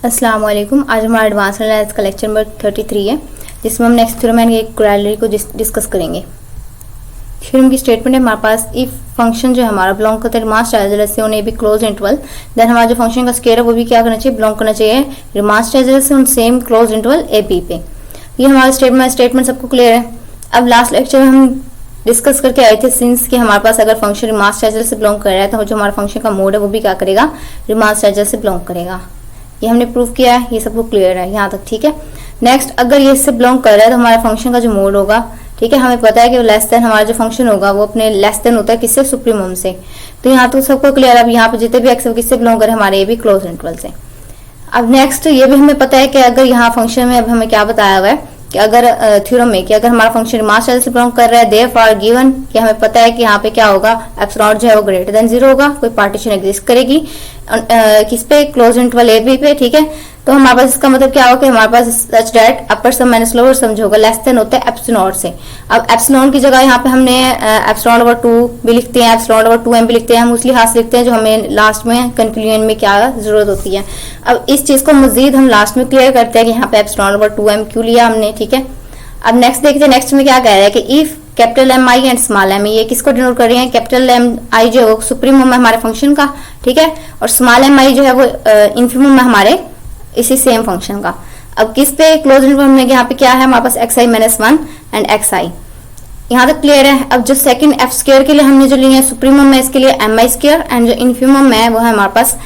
अस्सलाम वालेकुम। आज हमारा एडवांस एनालिसिस का लेक्चर नंबर 33 है, जिसमें हम नेक्स्ट थ्योरम एंड कोरोलरी को डिस्कस करेंगे। थ्योरम की स्टेटमेंट है हमारे पास, इफ फंक्शन जो हमारा बिलोंग करता है रिमांस ट्राइजेलस से on a b close interval, then हमारा जो फंक्शन का स्क्वायर है वो भी क्या करना चाहिए, बिलोंग करना चाहिए रिमांस ट्राइजेलस से on same close interval a b पे। ये हमारा स्टेटमेंट सबको क्लियर है। अब लास्ट लेक्चर में हम डिस्कस करके आए थे सिंस कि हमारे पास अगर फंक्शन रिमांस ट्राइजेलस से बिलोंग कर रहा है तो जो हमारा फंक्शन का मोड है वो भी क्या करेगा, रिमांस ट्राइजेलस से बिलोंग करेगा। ये हमने प्रूव किया है, ये सबको क्लियर है यहाँ तक, ठीक है। नेक्स्ट, अगर ये इससे बिलोंग कर रहा है तो हमारा फंक्शन का जो मोड होगा, ठीक है, हमें पता है कि लेस देन हमारा जो फंक्शन होगा वो अपने लेस देन होता है किससे, सुप्रीमम से। तो यहाँ तो सबको क्लियर है। अब यहाँ पे जितने भी एक्स किससे बिलोंग करे, हमारे ये भी क्लोज इंटरवल से। अब नेक्स्ट, ये भी हमें पता है कि अगर यहाँ फंक्शन में अब हमें क्या बताया हुआ है कि अगर थ्योरम में कि अगर हमारा फंक्शन रिमांस ट्राइजेलस से बिलोंग कर रहा है, देयरफॉर गिवन कि हमें पता है कि यहाँ पे क्या होगा, एप्सिलॉन जो है वो ग्रेटर देन 0 होगा, कोई पार्टीशन एग्जिस्ट करेगी किस पे, क्लोज इंटरवल ए बी पे, ठीक है। तो हमारे पास इसका मतलब क्या होगा कि हमारे पास such that upper sum minus lower sum जो होगा लेस देन होता है एप्सिलॉन से। अब एप्सिलॉन की जगह यहाँ पे हमने एप्सिलॉन ओवर 2 भी लिखते हैं, एप्सिलॉन ओवर 2m भी लिखते हैं, हम उस लिहाज से लिखते हैं जो हमें लास्ट में कंक्लूजन में क्या जरूरत होती है। अब इस चीज को मजीद हम लास्ट में क्लियर करते हैं कि यहाँ पे एप्सिलॉन ओवर 2m क्यों लिया हमने, ठीक है। अब नेक्स्ट देखते हैं, नेक्स्ट में क्या कह रहा है कि if capital M I and small M, ये किसको डिनोट कर रहे हैं, कैपिटल एम आई जो है सुप्रीमम है हमारे फंक्शन का, ठीक है, और स्मॉल एम आई जो है वो इन्फीमम है हमारे इसी सेम फंक्शन का। अब किस पे क्लोज इंटरवल में यहाँ पे क्या है हमारे पास, x i minus 1 and x i, यहाँ तक क्लियर है। अब जो सेकंड एफ स्क्वायर के लिए हमने जो लिया है सुप्रीमम है, इसके लिए एम आई स्क्वायर, एंड जो इन्फीमम है वो है हमारे पास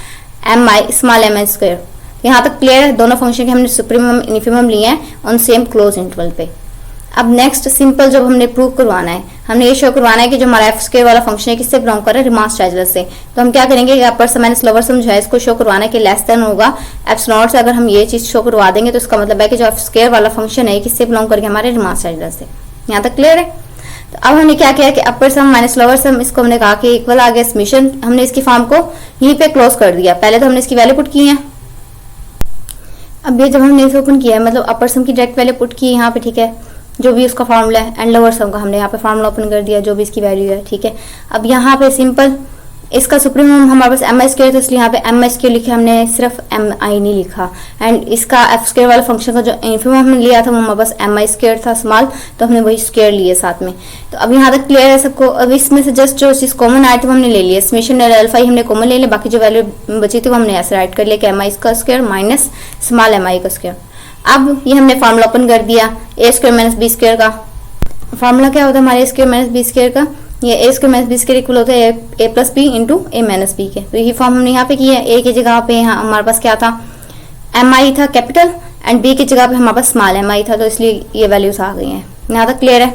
m i small m i square. यहाँ तक क्लियर है, दोनों फंक्शन के हमने सुप्रीमम इन्फीमम लिए हैं ऑन सेम क्लोज इंटरवल पे। अब नेक्स्ट सिंपल जब हमने प्रूव करवाना है, हमने ये शो करवाना है कि जो हमारा एफ स्क्वायर वाला फंक्शन है किससे बिलोंग कर रहा है, रिमांस ट्राइजेलस से। तो हम क्या करेंगे, अपर सम माइनस लोअर सम जो है इसको शो करवाना है कि लेस देन होगा एप्सिलॉन से। अगर हम ये चीज शो करवा देंगे तो इसका मतलब है कि जो एफ स्क्वायर वाला फंक्शन है किससे बिलोंग करके हमारे रिमांस ट्राइजेलस से। यहाँ तक क्लियर है। तो अब हमने क्या किया कि अपर सम माइनस लोअर सम, इसको हमने कहा कि इक्वल आ गया समेशन, हमने इसकी फॉर्म को यहीं पे क्लोज कर दिया। पहले तो हमने इसकी वैल्यू पुट की है। अब ये जब हमने इसे ओपन किया है, मतलब अपर सम की डायरेक्ट वैल्यू पुट की है यहाँ पे, ठीक है, जो भी उसका फार्मूला है, एंड लोअर सम का हमने यहाँ पे फार्मूला ओपन कर दिया जो भी इसकी वैल्यू है, ठीक है। अब यहाँ पे सिंपल इसका सुप्रीमम हमारे पास एम आई स्क्वायर था, इसलिए यहाँ पे एम आई स्क्वायर लिखा, हमने सिर्फ एम आई नहीं लिखा। एंड इसका एफ स्क्वायर वाला फंक्शन का जो इन्फीमम हमने लिया था वो हमारे पास एम आई स्क्वायर था स्मॉल, तो हमने वही स्क्वायर लिए साथ में। तो अब यहाँ तक क्लियर है सबको। अब इसमें से जस्ट जो चीज कॉमन आई थी वो हमने ले लिया, समेशन अल्फा ही हमने कॉमन ले लिया, बाकी जो वैल्यू बची थी वो हमने ऐसे राइट कर लिया कि एम आई का square minus small m i का स्क्वायर। अब ये हमने फार्मूला ओपन कर दिया, a square minus b square का फार्मूला क्या होता है हमारे, a square minus b square का, ये a square minus b square equal होता है a plus b into a minus b के। तो ये फॉर्म हमने यहाँ पे किया है। ए की जगह पे यहाँ हमारे पास क्या था, एम आई था कैपिटल, एंड बी की जगह पे हमारे पास स्मॉल एम आई था, तो इसलिए ये वैल्यूज आ गई हैं। यहाँ तक क्लियर है।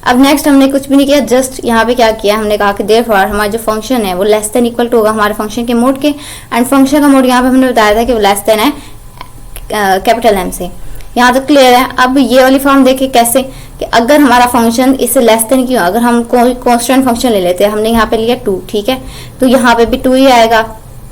अब नेक्स्ट हमने कुछ भी नहीं किया, जस्ट यहाँ पे क्या किया, हमने कहा कि देयरफॉर हमारा जो फंक्शन है वो लेस देन इक्वल टू होगा हमारे फंक्शन के मोड के, एंड फंक्शन का मोड यहाँ पे हमने बताया था कि वो लेस देन है कैपिटल एम से। यहाँ तक क्लियर है। अब ये वाली फॉर्म देखिए कैसे, कि अगर हमारा फंक्शन इससे लेस देन क्यों, अगर हम कोई कांस्टेंट फंक्शन ले लेते हैं, हमने यहाँ पे लिया 2, ठीक है, तो यहाँ पे भी 2 ही आएगा।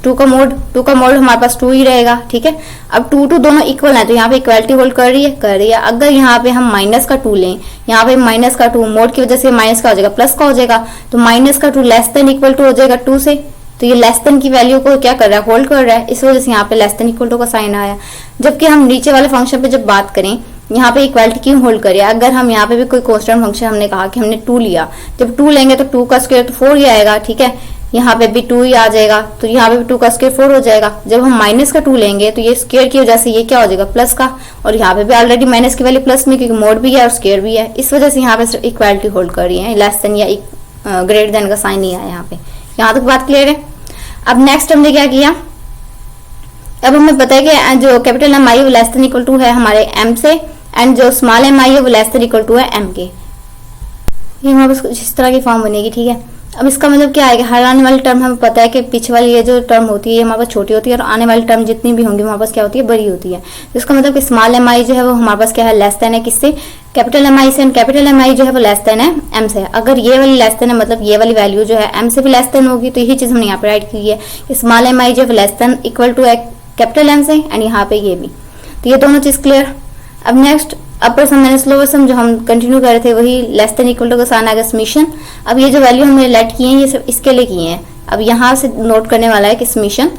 2 का मोड हमारे पास 2 ही रहेगा, ठीक है। अब 2 दोनों इक्वल है तो यहाँ पे इक्वलिटी होल्ड कर रही है। अगर यहाँ पे हम माइनस का 2 लें, यहाँ पे माइनस का 2 मोड की वजह से माइनस का हो जाएगा, प्लस का हो जाएगा, तो माइनस का 2 लेस देन इक्वल टू हो जाएगा 2 से, तो ये लेस देन की वैल्यू को क्या कर रहा है, होल्ड कर रहा है, इस वजह से यहाँ पे लेस देन इक्वल टू का साइन आया। जबकि हम नीचे वाले फंक्शन पे जब बात करें, यहाँ पे इक्वालिटी क्यों होल्ड करिए, अगर हम यहाँ पे भी कोई कांस्टेंट फंक्शन हमने कहा कि हमने 2 लिया, जब 2 लेंगे तो 2 का स्क्वायर तो 4 ही आएगा, ठीक है, यहाँ पे भी 2 ही आ जाएगा, तो यहाँ पे भी 2 का स्क्वायर 4 हो जाएगा। जब हम माइनस का 2 लेंगे तो ये स्क्वायर की वजह से ये क्या हो जाएगा, प्लस का, और यहाँ पे भी ऑलरेडी माइनस की वैल्यू प्लस में, क्योंकि मोड भी है और स्क्वायर भी है, इस वजह से यहाँ पे इक्वालिटी होल्ड कर रही है, लेस देन या ग्रेटर देन का साइन नहीं आया यहाँ पे। यहाँ तक बात क्लियर है। अब नेक्स्ट हमने क्या किया, अब हमें पता है कि जो कैपिटल एम आई वो लेस देन इक्वल टू है हमारे एम से, एंड जो स्मॉल एम आई है वो लेस देन इक्वल टू है एम के। ये हमारे पास कुछ इस तरह की फॉर्म बनेगी, ठीक है। अब इसका मतलब क्या है, हर आने वाली टर्म हमें पता है कि पीछे वाली ये जो टर्म होती है हमारे पास छोटी होती है, और आने वाली टर्म जितनी भी होंगी हमारे पास क्या होती है, बड़ी होती है। तो इसका मतलब कि स्मॉल एम आई जो है वो हमारे पास क्या है, लेस देन है किससे, कैपिटल एम आई से, एंड कैपिटल एम आई जो है वो लेस देन है एम से। अगर ये वाली लेस देन है, मतलब ये वाली वैल्यू जो है एम से भी लेस देन होगी, तो यही चीज हमने यहाँ पे राइट की है, स्मॉल एम आई जो है लेस देन इक्वल टू है कैपिटल एम से, एंड यहाँ पे ये भी। तो ये दोनों चीज क्लियर। अब नेक्स्ट अपर सम माइनस लोअर सम जो हम कंटिन्यू कर रहे थे वही लेस देन इक्वल टू का साइन आ गया समेशन। अब ये जो वैल्यू हमने लेट की है ये सब इसके लिए की है। अब यहाँ से नोट करने वाला है कि समेशन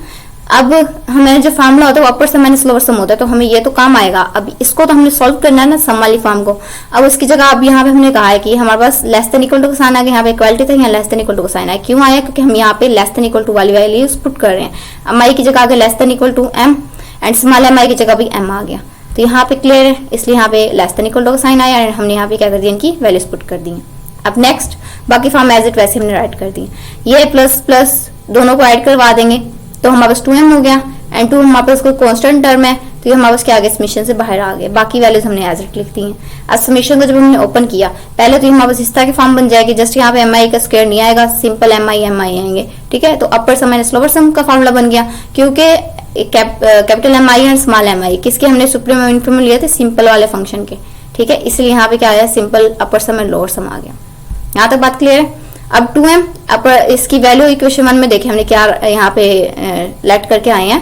अब हमें जो फार्मूला होता है वो अपर सम माइनस लोअर सम होता है, तो हमें ये तो काम आएगा। अब इसको तो हमने सॉल्व करना है ना सम वाली फॉर्म को। अब उसकी जगह अब यहाँ पे हमने कहा है कि हमारे पास लेस देन इक्वल टू का साइन आ गया, यहाँ पे इक्वालिटी था, यहाँ लेस देन इक्वल टू का साइन आया। क्यों आया? क्योंकि हम यहाँ पे लेस देन इक्वल टू वाली वैल्यूज पुट कर रहे हैं। एम आई की जगह आ गया less than equal to m, and small m i की जगह भी एम आ गया। तो यहाँ पे क्लियर है, इसलिए यहाँ पे लेस देन इक्वल टू का साइन आया, एंड हमने यहाँ पे क्या कर दिया, इनकी वैल्यूज पुट कर दी। अब नेक्स्ट बाकी फॉर्म एज इट वैसे हमने राइट कर दी। ये प्लस प्लस दोनों को ऐड करवा देंगे तो हमारे पास 2m हो गया, एंड 2 हमारे पास कोई कांस्टेंट टर्म है तो ये हमारे पास क्या आ गया, समेशन से बाहर आ गए। बाकी वैल्यूज हमने एज इट लिख दी हैं। अब समेशन को जब हमने ओपन किया पहले तो हमारे पास इस तरह की फॉर्म बन जाएगी, जस्ट यहाँ पे mi का स्क्वायर नहीं आएगा, सिंपल mi आएंगे, ठीक है। तो अपर सम माइनस लोअर सम का फॉर्मूला बन गया, क्योंकि capital mi and small mi किसके हमने सुप्रीम और इन्फीमम लिए थे, सिंपल वाले फंक्शन के, ठीक है। इसलिए यहाँ पे क्या आया, simple upper sum and lower sum आ गया। यहाँ तक बात क्लियर है। अब 2m अपर, इसकी वैल्यू इक्वेशन 1 में देखे हमने क्या यहाँ पे लेट करके आए हैं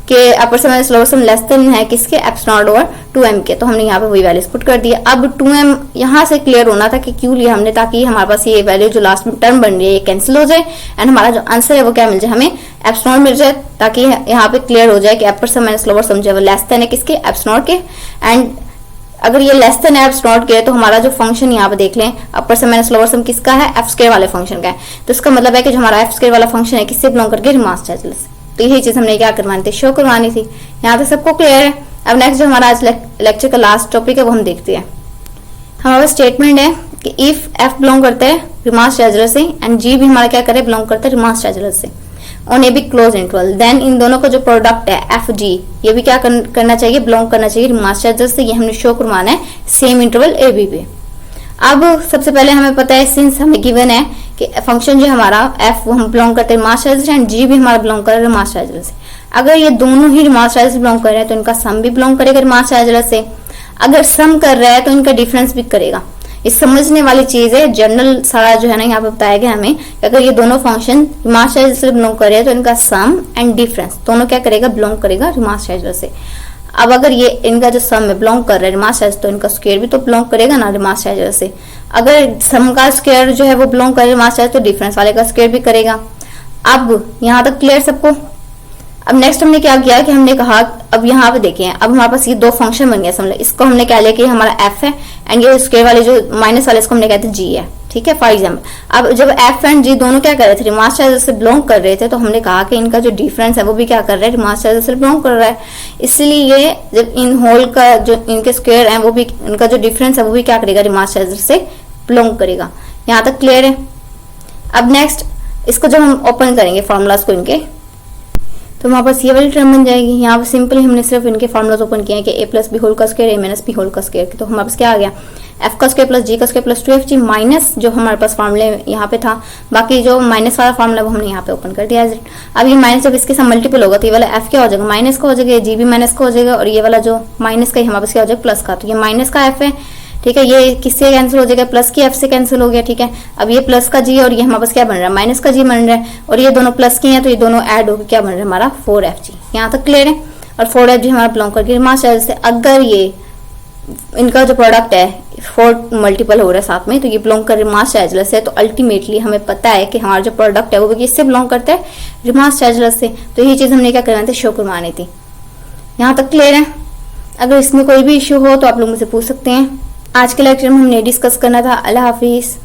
कि upper sum minus lower sum less than है किसके, एप्सिलॉन ओवर 2m के, तो हमने यहाँ पे वही वैल्यूज पुट कर दिया। अब 2m यहाँ से क्लियर होना था कि क्यों लिया हमने, ताकि हमारे पास ये वैल्यू जो लास्ट में टर्म बन रही है ये कैंसिल हो जाए, एंड हमारा जो आंसर है वो क्या मिल जाए, हमें एप्सिलॉन मिल जाए, ताकि यहाँ पे क्लियर हो जाए कि upper sum minus lower sum जो है लेस देन है किसके, एप्सिलॉन के। एंड अगर ये लेस देन एप्स नॉट के तो हमारा जो फंक्शन यहाँ पे देख लें, अपर सम माइनस लोअर सम किसका है, एफ स्क्वायर वाले फंक्शन का है। तो इसका मतलब है कि जो हमारा एफ स्क्वायर वाला फंक्शन है किससे बिलोंग करके, रिमास चार्जलेस से। तो यही चीज हमने क्या करवानी थी, शो करवानी थी। यहाँ तक सबको क्लियर है। अब नेक्स्ट जो हमारा आज लेक्चर का लास्ट टॉपिक है वो हम देखते हैं। हमारा स्टेटमेंट है कि इफ एफ बिलोंग करता है रिमास चार्जलेस से एंड जी भी हमारा क्या करे, बिलोंग करता है रिमास चार्जलेस से on a b close interval, then इन दोनों का जो प्रोडक्ट है एफ जी ये भी क्या करना चाहिए, बिलोंग करना चाहिए रिमास चार्जलेस से। ये हमने शो करवाना है सेम इंटरवल ए बी पे। अब सबसे पहले हमें पता है, सिंस हमें गिवन है कि फंक्शन जो हमारा एफ वो हम बिलोंग करते हैं रिमास चार्जलेस एंड जी भी हमारा बिलोंग कर रहा है रिमास चार्जलेस से। अगर ये दोनों ही रिमास चार्जलेस से बिलोंग कर रहे हैं तो इनका सम भी बिलोंग करेगा रिमास चार्जलेस से। अगर सम कर रहा है तो इनका डिफरेंस भी करेगा। ये समझने वाली चीज है, जनरल सारा जो है ना यहाँ पे बताया गया हमें कि अगर ये दोनों फंक्शन रिमास चार्जलेस से बिलोंग कर रहे हैं तो इनका सम एंड डिफरेंस दोनों क्या करेगा, बिलोंग करेगा रिमास चार्जलेस से। अब अगर ये इनका जो सम में बिलोंग कर रहा है रिमास चार्जलेस तो इनका स्क्वायर भी तो बिलोंग करेगा ना रिमास चार्जलेस से। अगर सम का स्क्वायर जो है वो बिलोंग करे रिमास चार्जलेस तो डिफरेंस वाले का स्क्वायर भी करेगा। अब यहाँ तक क्लियर सबको। अब नेक्स्ट हमने क्या किया कि हमने कहा, अब यहाँ पे देखें, अब हमारे पास ये दो फंक्शन बन गया समझ, इसको हमने क्या लिया कि हमारा एफ है एंड ये स्क्वायर वाले जो माइनस वाले इसको हमने कहते हैं जी है, ठीक है। फॉर एग्जाम्पल अब जब एफ एंड जी दोनों क्या कर रहे थे, रिमास चार्जलेस से बिलोंग कर रहे थे, तो हमने कहा कि इनका जो डिफरेंस है वो भी क्या कर रहा है, रिमास चार्जलेस से बिलोंग कर रहा है। इसलिए ये जब इन होल का जो इनके स्क्वायर है वो भी, इनका जो डिफरेंस है वो भी क्या करेगा, रिमास चार्जलेस से बिलोंग करेगा। यहाँ तक क्लियर है। अब नेक्स्ट इसको जब हम ओपन करेंगे फॉर्मूलाज को इनके, तो हमारे पास ये वाली टर्म बन जाएगी। यहाँ पर सिंपली हमने सिर्फ इनके फॉर्मूलाज ओपन किए हैं कि ए प्लस बी होल का स्क्वायर ए माइनस बी होल का स्क्वायर। तो हमारे पास क्या आ गया, एफ का स्क्वायर प्लस जी का स्क्वायर प्लस 2fg माइनस जो हमारे पास फॉर्मूले यहाँ पे था, बाकी जो माइनस वाला फॉर्मूला वो हमने यहाँ पे ओपन कर दिया। अब ये माइनस जब इसके साथ मल्टीपल होगा तो ये वाला एफ क्या हो जाएगा, माइनस का हो जाएगा, जी भी माइनस का हो जाएगा, और ये वाला जो माइनस का हमारे पास क्या हो जाएगा, प्लस का। तो ये माइनस का एफ है, ठीक है, ये किससे कैंसिल हो जाएगा, प्लस की एफ से कैंसिल हो गया, ठीक है। अब ये प्लस का जी और ये हमारे पास क्या बन रहा है, माइनस का जी बन रहा है, और ये दोनों प्लस की हैं तो ये दोनों ऐड होकर क्या बन रहा है हमारा 4fg। यहाँ तक क्लियर है। और 4fg हमारा बिलोंग करके रिमास चार्जलेस से, अगर ये इनका जो प्रोडक्ट है 4 मल्टीपल हो रहा है साथ में तो ये बिलोंग कर रिमास चार्जलेस से। तो अल्टीमेटली हमें पता है कि हमारा जो प्रोडक्ट है वो भी किससे बिलोंग करता है, रिमास चार्जलेस से। तो यही चीज हमने क्या करना था, शो करवानी थी। यहाँ तक क्लियर है। अगर इसमें कोई भी इश्यू हो तो आप लोग मुझसे पूछ सकते हैं। आज के लेक्चर में हमने डिस्कस करना था। अल्लाह हाफिज।